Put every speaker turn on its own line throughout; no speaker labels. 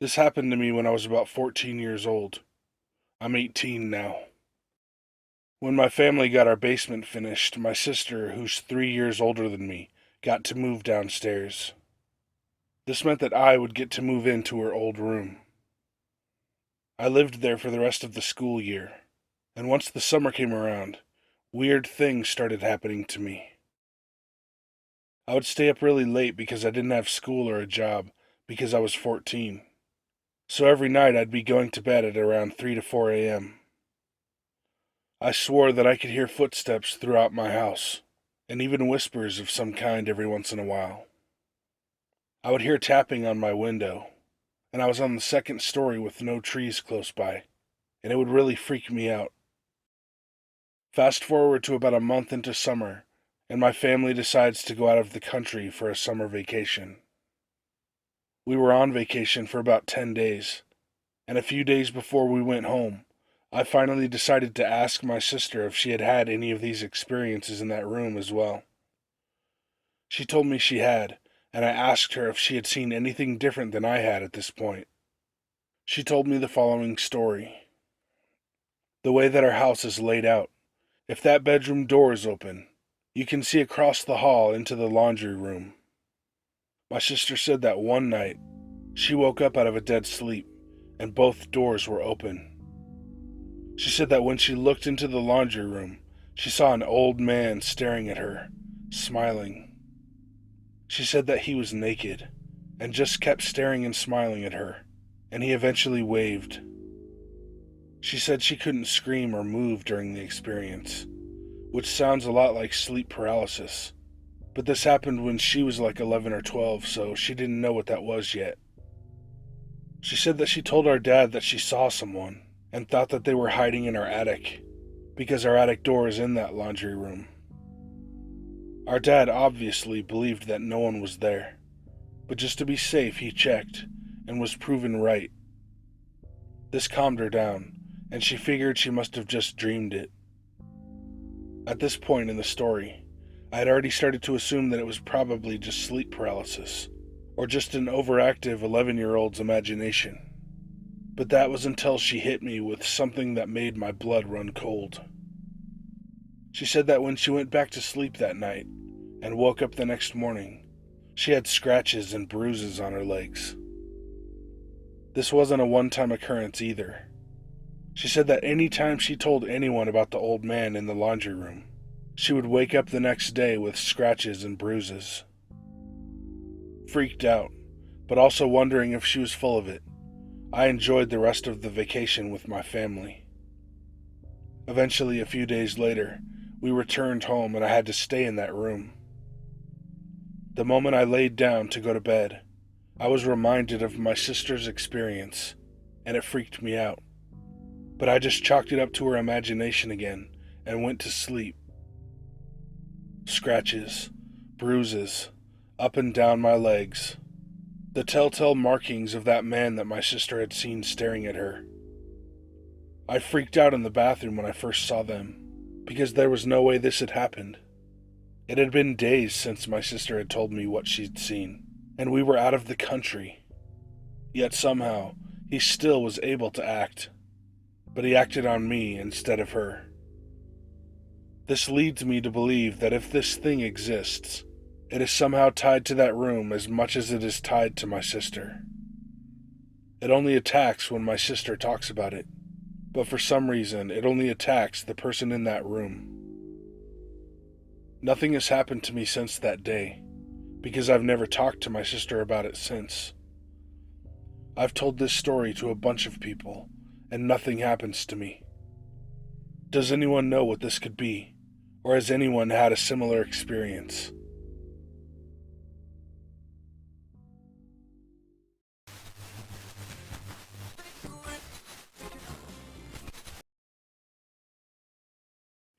This happened to me when I was about 14 years old. I'm 18 now. When my family got our basement finished, my sister, who's 3 years older than me, got to move downstairs. This meant that I would get to move into her old room. I lived there for the rest of the school year, and once the summer came around, weird things started happening to me. I would stay up really late because I didn't have school or a job because I was 14. So every night I'd be going to bed at around 3 to 4 a.m. I swore that I could hear footsteps throughout my house, and even whispers of some kind every once in a while. I would hear tapping on my window, and I was on the second story with no trees close by, and it would really freak me out. Fast forward to about a month into summer, and my family decides to go out of the country for a summer vacation. We were on vacation for about 10 days, and a few days before we went home, I finally decided to ask my sister if she had had any of these experiences in that room as well. She told me she had, and I asked her if she had seen anything different than I had at this point. She told me the following story. The way that our house is laid out, if that bedroom door is open, you can see across the hall into the laundry room. My sister said that one night, she woke up out of a dead sleep, and both doors were open. She said that when she looked into the laundry room, she saw an old man staring at her, smiling. She said that he was naked, and just kept staring and smiling at her, and he eventually waved. She said she couldn't scream or move during the experience, which sounds a lot like sleep paralysis, but this happened when she was like 11 or 12, so she didn't know what that was yet. She said that she told our dad that she saw someone, and thought that they were hiding in our attic, because our attic door is in that laundry room. Our dad obviously believed that no one was there, but just to be safe he checked, and was proven right. This calmed her down, and she figured she must have just dreamed it. At this point in the story, I had already started to assume that it was probably just sleep paralysis, or just an overactive 11-year-old's imagination. But that was until she hit me with something that made my blood run cold. She said that when she went back to sleep that night and woke up the next morning, she had scratches and bruises on her legs. This wasn't a one-time occurrence either. She said that any time she told anyone about the old man in the laundry room, she would wake up the next day with scratches and bruises. Freaked out, but also wondering if she was full of it, I enjoyed the rest of the vacation with my family. Eventually, a few days later, we returned home and I had to stay in that room. The moment I laid down to go to bed, I was reminded of my sister's experience, and it freaked me out. But I just chalked it up to her imagination again and went to sleep. Scratches, bruises, up and down my legs. The telltale markings of that man that my sister had seen staring at her. I freaked out in the bathroom when I first saw them, because there was no way this had happened. It had been days since my sister had told me what she'd seen, and we were out of the country. Yet somehow, he still was able to act, but he acted on me instead of her. This leads me to believe that if this thing exists, it is somehow tied to that room as much as it is tied to my sister. It only attacks when my sister talks about it, but for some reason it only attacks the person in that room. Nothing has happened to me since that day, because I've never talked to my sister about it since. I've told this story to a bunch of people, and nothing happens to me. Does anyone know what this could be, or has anyone had a similar experience?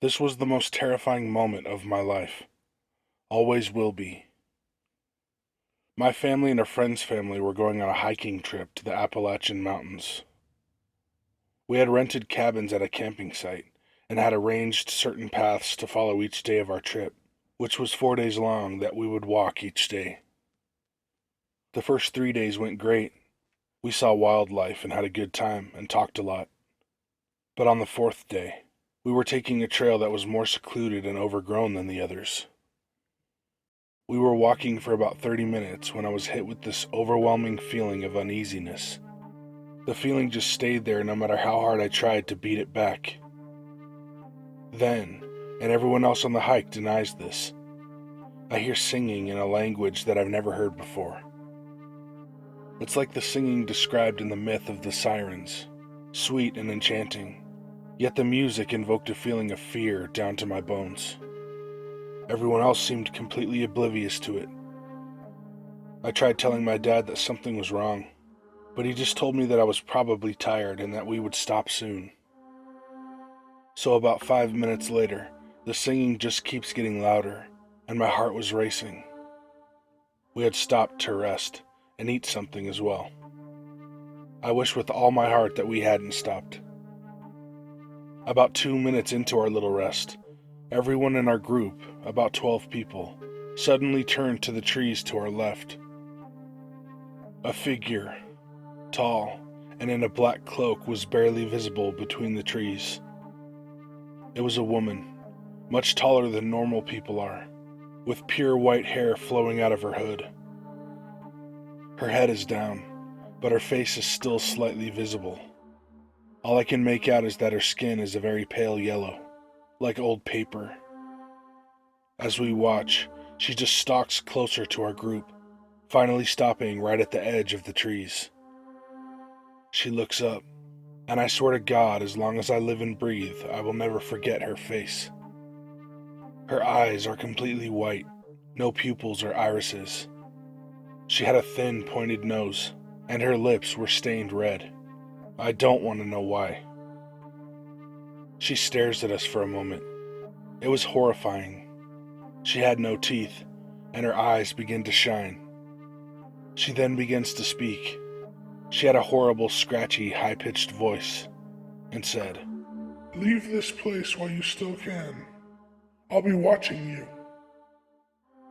This was the most terrifying moment of my life. Always will be. My family and a friend's family were going on a hiking trip to the Appalachian Mountains. We had rented cabins at a camping site and had arranged certain paths to follow each day of our trip, which was 4 days long that we would walk each day. The first 3 days went great. We saw wildlife and had a good time and talked a lot. But on the fourth day, we were taking a trail that was more secluded and overgrown than the others. We were walking for about 30 minutes when I was hit with this overwhelming feeling of uneasiness. The feeling just stayed there no matter how hard I tried to beat it back. Then, and everyone else on the hike denies this, I hear singing in a language that I've never heard before. It's like the singing described in the myth of the sirens, sweet and enchanting, yet the music invoked a feeling of fear down to my bones. Everyone else seemed completely oblivious to it. I tried telling my dad that something was wrong, but he just told me that I was probably tired and that we would stop soon. So about 5 minutes later, the singing just keeps getting louder, and my heart was racing. We had stopped to rest and eat something as well. I wish with all my heart that we hadn't stopped. About 2 minutes into our little rest, everyone in our group, about 12 people, suddenly turned to the trees to our left. A figure, tall and in a black cloak, was barely visible between the trees. It was a woman, much taller than normal people are, with pure white hair flowing out of her hood. Her head is down, but her face is still slightly visible. All I can make out is that her skin is a very pale yellow, like old paper. As we watch, she just stalks closer to our group, finally stopping right at the edge of the trees. She looks up, and I swear to God, as long as I live and breathe, I will never forget her face. Her eyes are completely white, no pupils or irises. She had a thin, pointed nose, and her lips were stained red. I don't want to know why. She stares at us for a moment. It was horrifying. She had no teeth, and her eyes begin to shine. She then begins to speak. She had a horrible, scratchy, high-pitched voice, and said,
"Leave this place while you still can. I'll be watching you."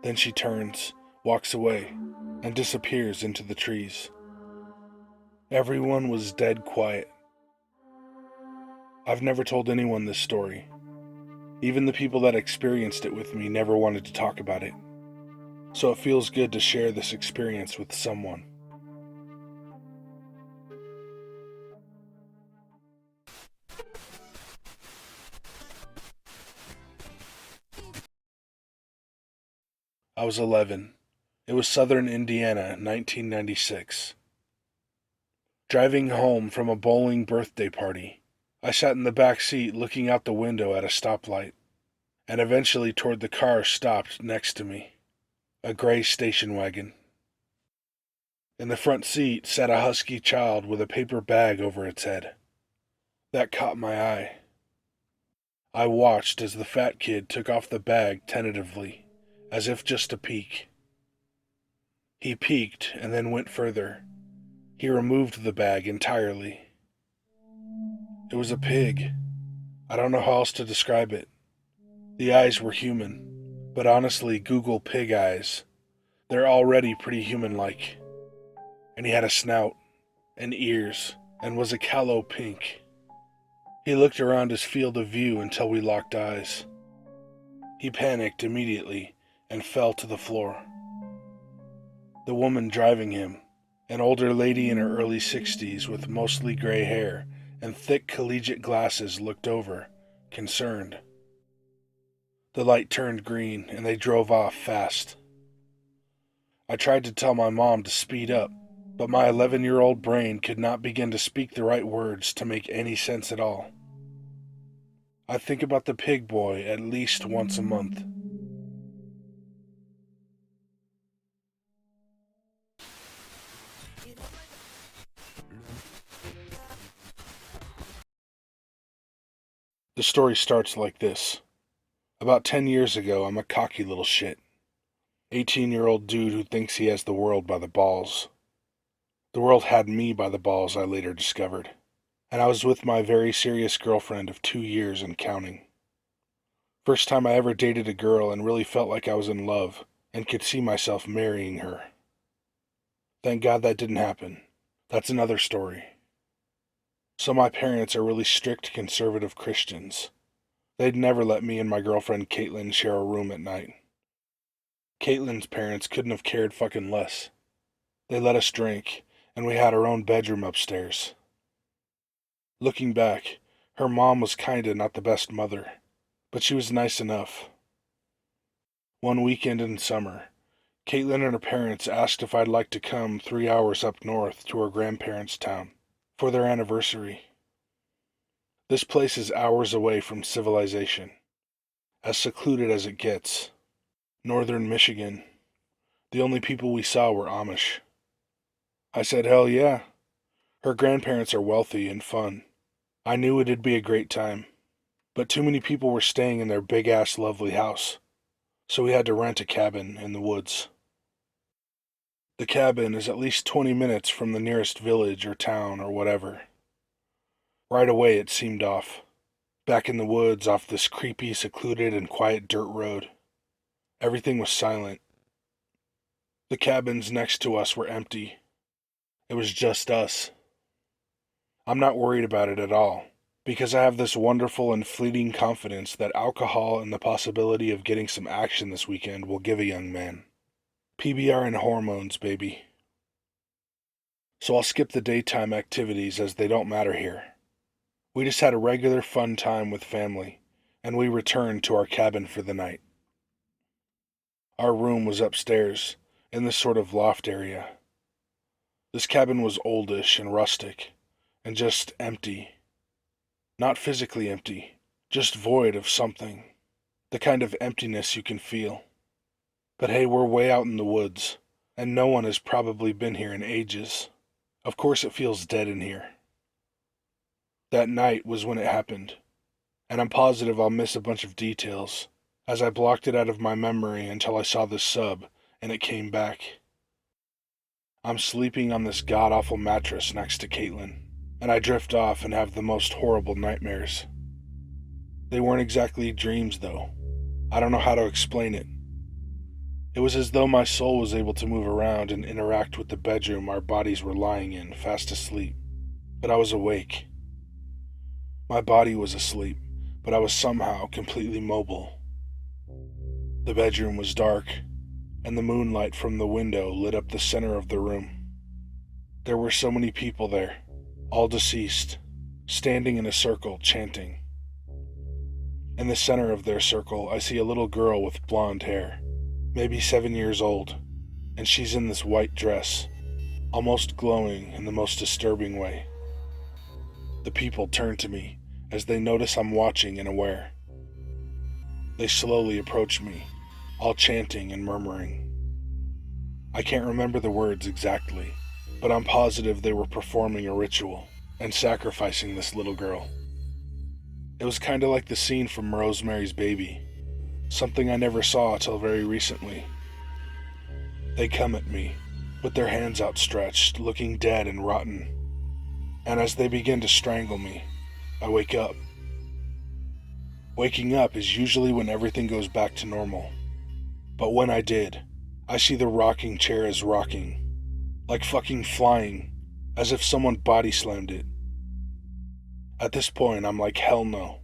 Then she turns, walks away, and disappears into the trees. Everyone was dead quiet. I've never told anyone this story. Even the people that experienced it with me never wanted to talk about it. So it feels good to share this experience with someone. I was 11. It was southern Indiana, 1996. Driving home from a bowling birthday party, I sat in the back seat looking out the window at a stoplight, and eventually toward the car stopped next to me, a gray station wagon. In the front seat sat a husky child with a paper bag over its head. That caught my eye. I watched as the fat kid took off the bag tentatively, as if just to peek. He peeked and then went further. He removed the bag entirely. It was a pig. I don't know how else to describe it. The eyes were human, but honestly, Google pig eyes. They're already pretty human-like. And he had a snout, and ears, and was a callow pink. He looked around his field of view until we locked eyes. He panicked immediately and fell to the floor. The woman driving him, an older lady in her early 60s with mostly gray hair and thick collegiate glasses, looked over, concerned. The light turned green and they drove off fast. I tried to tell my mom to speed up, but my 11-year-old brain could not begin to speak the right words to make any sense at all. I think about the pig boy at least once a month. The story starts like this. About 10 years ago, I'm a cocky little shit. 18-year-old dude who thinks he has the world by the balls. The world had me by the balls, I later discovered. And I was with my very serious girlfriend of 2 years and counting. First time I ever dated a girl and really felt like I was in love and could see myself marrying her. Thank God that didn't happen. That's another story. So my parents are really strict conservative Christians. They'd never let me and my girlfriend Caitlin share a room at night. Caitlin's parents couldn't have cared fucking less. They let us drink, and we had our own bedroom upstairs. Looking back, her mom was kinda not the best mother, but she was nice enough. One weekend in summer, Caitlin and her parents asked if I'd like to come 3 hours up north to her grandparents' town for their anniversary. This place is hours away from civilization, as secluded as it gets. Northern Michigan. The only people we saw were Amish. I said, hell yeah. Her grandparents are wealthy and fun. I knew it'd be a great time, but too many people were staying in their big-ass lovely house, so we had to rent a cabin in the woods. The cabin is at least 20 minutes from the nearest village or town or whatever. Right away it seemed off. Back in the woods off this creepy, secluded, and quiet dirt road. Everything was silent. The cabins next to us were empty. It was just us. I'm not worried about it at all, because I have this wonderful and fleeting confidence that alcohol and the possibility of getting some action this weekend will give a young man. PBR and hormones, baby. So I'll skip the daytime activities as they don't matter here. We just had a regular fun time with family, and we returned to our cabin for the night. Our room was upstairs, in this sort of loft area. This cabin was oldish and rustic, and just empty. Not physically empty, just void of something. The kind of emptiness you can feel. But hey, we're way out in the woods, and no one has probably been here in ages. Of course it feels dead in here. That night was when it happened, and I'm positive I'll miss a bunch of details, as I blocked it out of my memory until I saw this sub, and it came back. I'm sleeping on this god-awful mattress next to Caitlin, and I drift off and have the most horrible nightmares. They weren't exactly dreams, though. I don't know how to explain it. It was as though my soul was able to move around and interact with the bedroom our bodies were lying in, fast asleep. But I was awake. My body was asleep, but I was somehow completely mobile. The bedroom was dark, and the moonlight from the window lit up the center of the room. There were so many people there, all deceased, standing in a circle, chanting. In the center of their circle, I see a little girl with blonde hair, maybe 7 years old, and she's in this white dress, almost glowing in the most disturbing way. The people turn to me as they notice I'm watching and aware. They slowly approach me, all chanting and murmuring. I can't remember the words exactly, but I'm positive they were performing a ritual and sacrificing this little girl. It was kinda like the scene from Rosemary's Baby, something I never saw till very recently. They come at me, with their hands outstretched, looking dead and rotten, and as they begin to strangle me, I wake up. Waking up is usually when everything goes back to normal, but when I did, I see the rocking chair is rocking, like fucking flying, as if someone body slammed it. At this point, I'm like, hell no,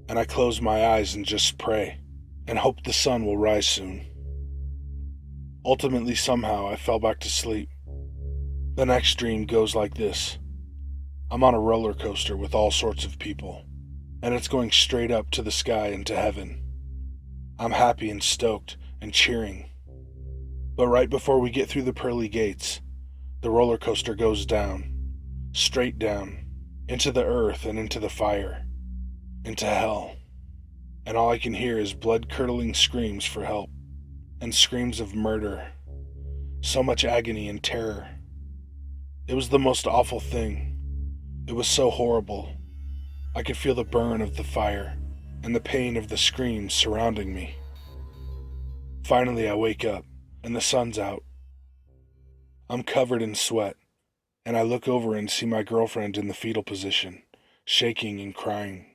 and I close my eyes and just pray, and hope the sun will rise soon. Ultimately, somehow, I fell back to sleep. The next dream goes like this. I'm on a roller coaster with all sorts of people, and it's going straight up to the sky and to heaven. I'm happy and stoked and cheering. But right before we get through the pearly gates, the roller coaster goes down, straight down, into the earth and into the fire, into hell. And all I can hear is blood-curdling screams for help, and screams of murder. So much agony and terror. It was the most awful thing. It was so horrible. I could feel the burn of the fire, and the pain of the screams surrounding me. Finally, I wake up, and the sun's out. I'm covered in sweat, and I look over and see my girlfriend in the fetal position, shaking and crying.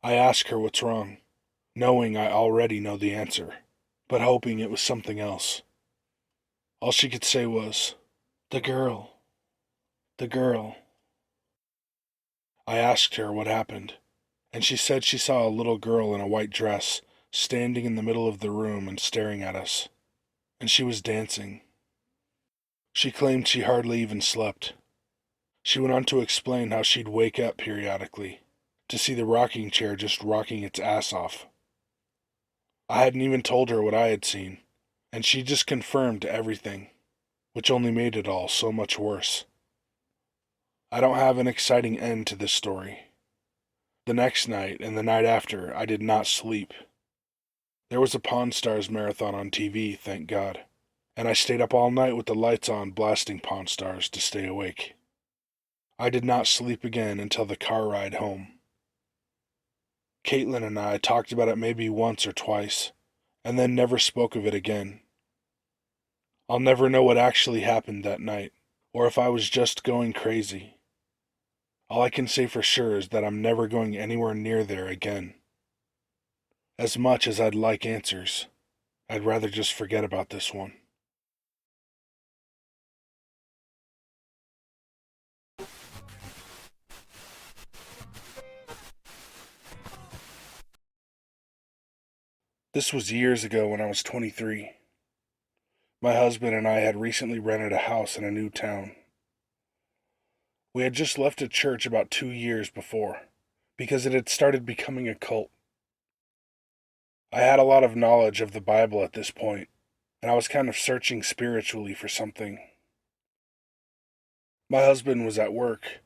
I ask her what's wrong, knowing I already know the answer, but hoping it was something else. All she could say was, "The girl." The girl. I asked her what happened, and she said she saw a little girl in a white dress standing in the middle of the room and staring at us, and she was dancing. She claimed she hardly even slept. She went on to explain how she'd wake up periodically to see the rocking chair just rocking its ass off. I hadn't even told her what I had seen, and she just confirmed everything, which only made it all so much worse. I don't have an exciting end to this story. The next night and the night after, I did not sleep. There was a Pawn Stars marathon on TV, thank God, and I stayed up all night with the lights on blasting Pawn Stars to stay awake. I did not sleep again until the car ride home. Caitlin and I talked about it maybe once or twice, and then never spoke of it again. I'll never know what actually happened that night, or if I was just going crazy. All I can say for sure is that I'm never going anywhere near there again. As much as I'd like answers, I'd rather just forget about this one. This was years ago when I was 23. My husband and I had recently rented a house in a new town. We had just left a church about 2 years before, because it had started becoming a cult. I had a lot of knowledge of the Bible at this point, and I was kind of searching spiritually for something. My husband was at work.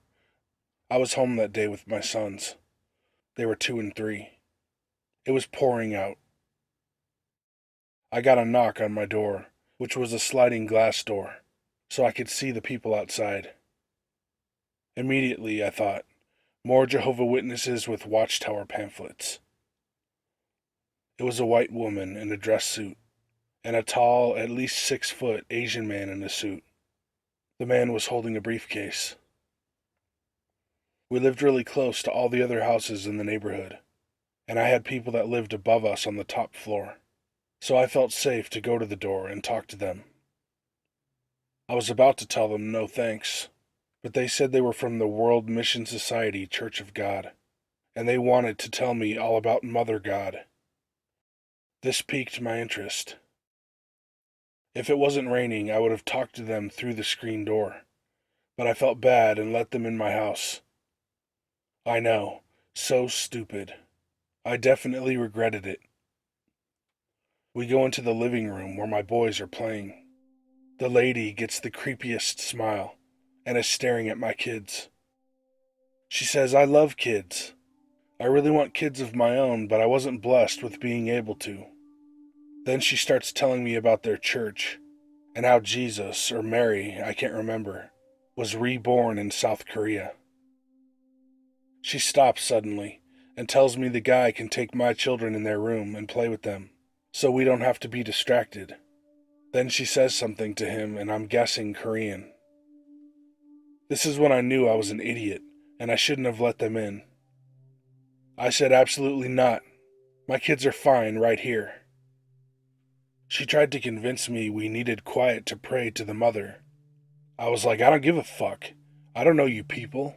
I was home that day with my sons. They were 2 and 3. It was pouring out. I got a knock on my door, which was a sliding glass door, so I could see the people outside. Immediately, I thought, more Jehovah's Witnesses with watchtower pamphlets. It was a white woman in a dress suit, and a tall, at least 6-foot Asian man in a suit. The man was holding a briefcase. We lived really close to all the other houses in the neighborhood, and I had people that lived above us on the top floor, so I felt safe to go to the door and talk to them. I was about to tell them no thanks, but they said they were from the World Mission Society Church of God, and they wanted to tell me all about Mother God. This piqued my interest. If it wasn't raining, I would have talked to them through the screen door, but I felt bad and let them in my house. I know, so stupid. I definitely regretted it. We go into the living room where my boys are playing. The lady gets the creepiest smile and is staring at my kids. She says, "I love kids. I really want kids of my own, but I wasn't blessed with being able to." Then she starts telling me about their church and how Jesus, or Mary, I can't remember, was reborn in South Korea. She stops suddenly and tells me the guy can take my children in their room and play with them, so we don't have to be distracted. Then she says something to him, and I'm guessing Korean. This is when I knew I was an idiot, and I shouldn't have let them in. I said absolutely not. My kids are fine right here. She tried to convince me we needed quiet to pray to the mother. I was like, I don't give a fuck. I don't know you people.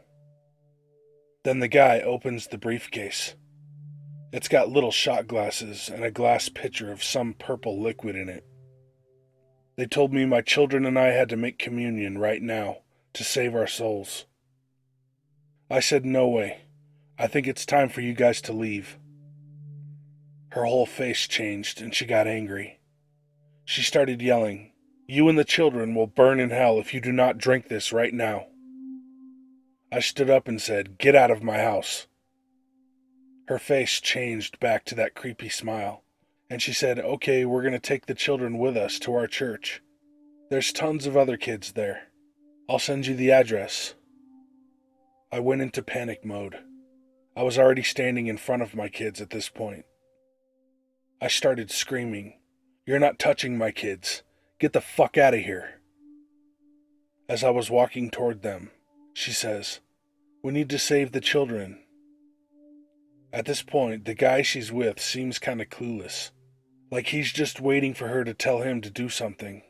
Then the guy opens the briefcase. It's got little shot glasses and a glass pitcher of some purple liquid in it. They told me my children and I had to make communion right now to save our souls. I said, no way. I think it's time for you guys to leave. Her whole face changed and she got angry. She started yelling, "You and the children will burn in hell if you do not drink this right now." I stood up and said, "Get out of my house." Her face changed back to that creepy smile, and she said, "Okay, we're going to take the children with us to our church. There's tons of other kids there. I'll send you the address." I went into panic mode. I was already standing in front of my kids at this point. I started screaming, "You're not touching my kids. Get the fuck out of here." As I was walking toward them, she says, "We need to save the children." At this point, the guy she's with seems kinda clueless, like he's just waiting for her to tell him to do something.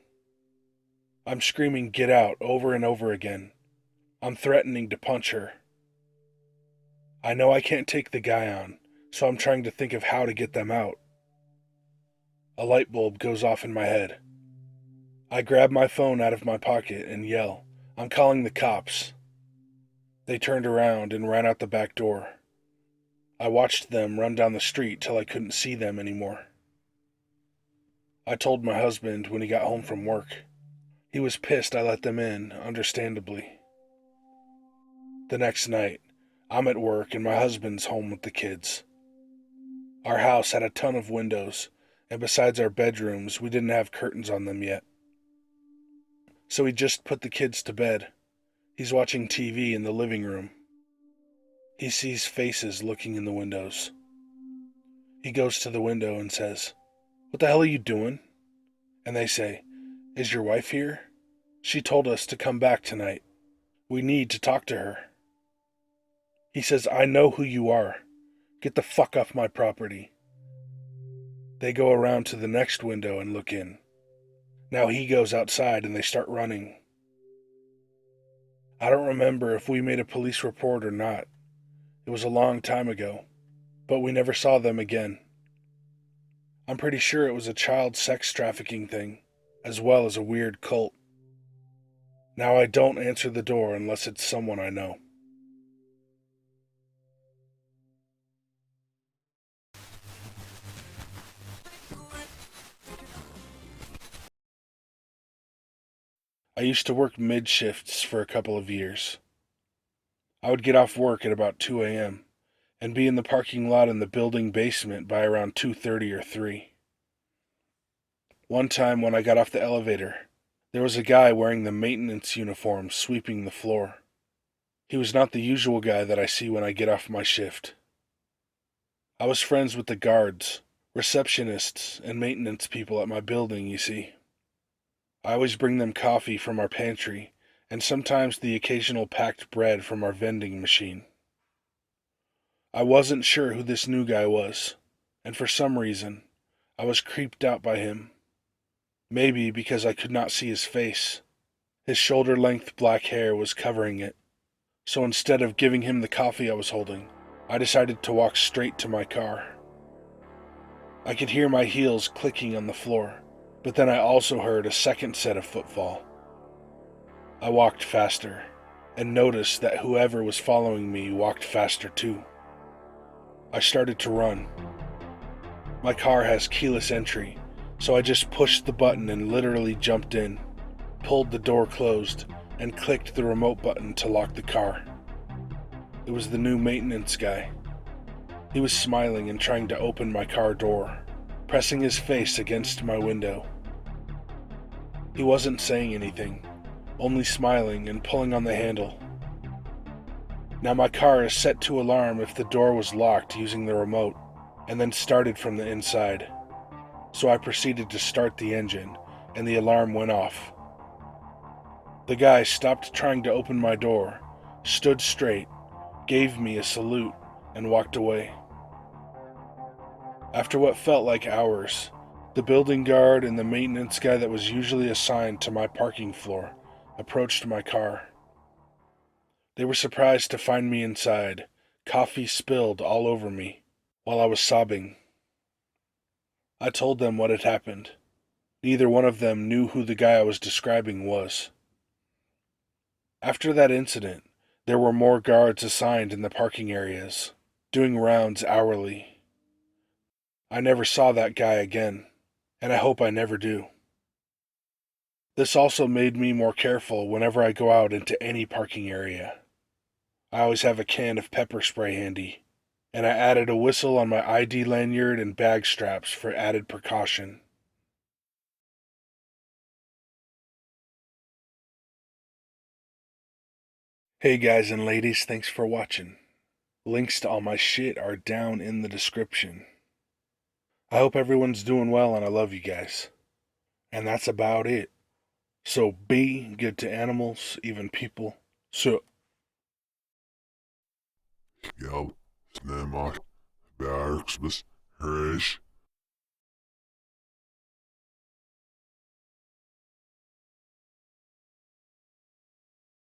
I'm screaming, "Get out," over and over again. I'm threatening to punch her. I know I can't take the guy on, so I'm trying to think of how to get them out. A light bulb goes off in my head. I grab my phone out of my pocket and yell, "I'm calling the cops." They turned around and ran out the back door. I watched them run down the street till I couldn't see them anymore. I told my husband when he got home from work. He was pissed I let them in, understandably. The next night, I'm at work and my husband's home with the kids. Our house had a ton of windows, and besides our bedrooms, we didn't have curtains on them yet. So he just put the kids to bed. He's watching TV in the living room. He sees faces looking in the windows. He goes to the window and says, "What the hell are you doing?" And they say, "Is your wife here? She told us to come back tonight. We need to talk to her." He says, "I know who you are. Get the fuck off my property." They go around to the next window and look in. Now he goes outside and they start running. I don't remember if we made a police report or not. It was a long time ago, but we never saw them again. I'm pretty sure it was a child sex trafficking thing, as well as a weird cult. Now I don't answer the door unless it's someone I know. I used to work mid-shifts for a couple of years. I would get off work at about 2 a.m. and be in the parking lot in the building basement by around 2:30 or 3. One time when I got off the elevator, there was a guy wearing the maintenance uniform sweeping the floor. He was not the usual guy that I see when I get off my shift. I was friends with the guards, receptionists, and maintenance people at my building, you see. I always bring them coffee from our pantry, and sometimes the occasional packed bread from our vending machine. I wasn't sure who this new guy was, and for some reason, I was creeped out by him. Maybe because I could not see his face. His shoulder-length black hair was covering it. So instead of giving him the coffee I was holding, I decided to walk straight to my car. I could hear my heels clicking on the floor, but then I also heard a second set of footfall. I walked faster, and noticed that whoever was following me walked faster too. I started to run. My car has keyless entry, so I just pushed the button and literally jumped in, pulled the door closed, and clicked the remote button to lock the car. It was the new maintenance guy. He was smiling and trying to open my car door, pressing his face against my window. He wasn't saying anything, only smiling and pulling on the handle. Now my car is set to alarm if the door was locked using the remote, and then started from the inside. So I proceeded to start the engine, and the alarm went off. The guy stopped trying to open my door, stood straight, gave me a salute, and walked away. After what felt like hours, the building guard and the maintenance guy that was usually assigned to my parking floor approached my car. They were surprised to find me inside, coffee spilled all over me, while I was sobbing. I told them what had happened. Neither one of them knew who the guy I was describing was. After that incident, there were more guards assigned in the parking areas, doing rounds hourly. I never saw that guy again, and I hope I never do. This also made me more careful whenever I go out into any parking area. I always have a can of pepper spray handy, and I added a whistle on my ID lanyard and bag straps for added precaution. Hey guys and ladies, thanks for watching. Links to all my shit are down in the description. I hope everyone's doing well and I love you guys. And that's about it. So be good to animals, even people. So
Ja, snälla, BellaAngelaDiTerra.